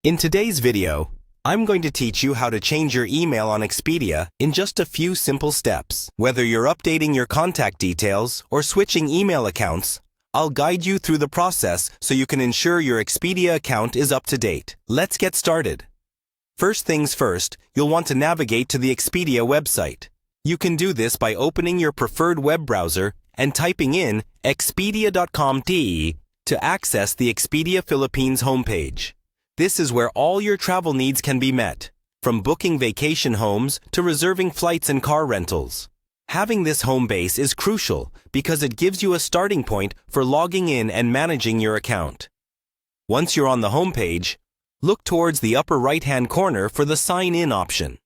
In today's video, I'm going to teach you how to change your email on Expedia in just a few simple steps. Whether you're updating your contact details or switching email accounts, I'll guide you through the process so you can ensure your Expedia account is up to date. Let's get started. First things first, you'll want to navigate to the Expedia website. You can do this by opening your preferred web browser and typing in expedia.com.te to access the Expedia Philippines homepage. This is where all your travel needs can be met, from booking vacation homes to reserving flights and car rentals. Having this home base is crucial because it gives you a starting point for logging in and managing your account. Once you're on the homepage, look towards the upper right-hand corner for the Sign In option.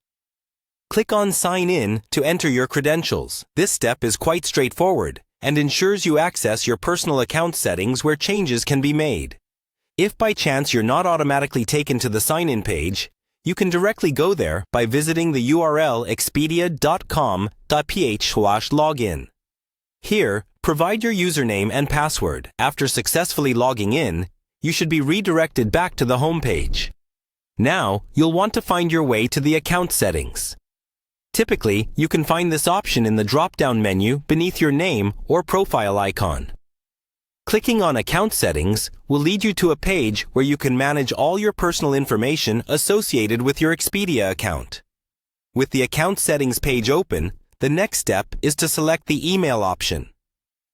Click on Sign In to enter your credentials. This step is quite straightforward and ensures you access your personal account settings where changes can be made. If by chance you're not automatically taken to the sign-in page, you can directly go there by visiting the URL expedia.com.ph/login. Here, provide your username and password. After successfully logging in, you should be redirected back to the home page. Now, you'll want to find your way to the account settings. Typically, you can find this option in the drop-down menu beneath your name or profile icon. Clicking on Account Settings will lead you to a page where you can manage all your personal information associated with your Expedia account. With the Account Settings page open, the next step is to select the email option.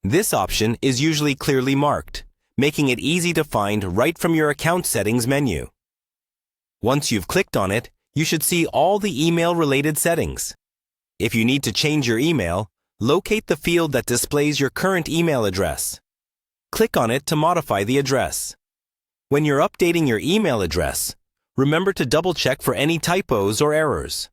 This option is usually clearly marked, making it easy to find right from your Account Settings menu. Once you've clicked on it, you should see all the email-related settings. If you need to change your email, locate the field that displays your current email address. Click on it to modify the address. When you're updating your email address, remember to double-check for any typos or errors.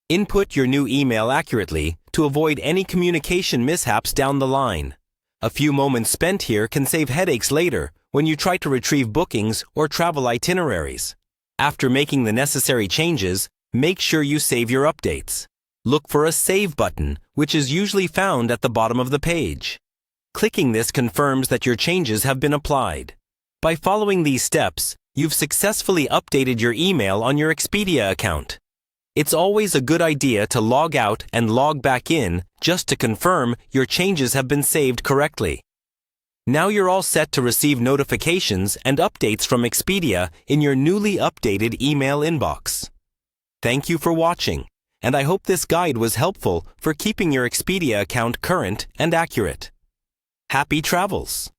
Input your new email accurately to avoid any communication mishaps down the line. A few moments spent here can save headaches later when you try to retrieve bookings or travel itineraries. After making the necessary changes, make sure you save your updates. Look for a Save button, which is usually found at the bottom of the page. Clicking this confirms that your changes have been applied. By following these steps, you've successfully updated your email on your Expedia account. It's always a good idea to log out and log back in just to confirm your changes have been saved correctly. Now you're all set to receive notifications and updates from Expedia in your newly updated email inbox. Thank you for watching, and I hope this guide was helpful for keeping your Expedia account current and accurate. Happy travels!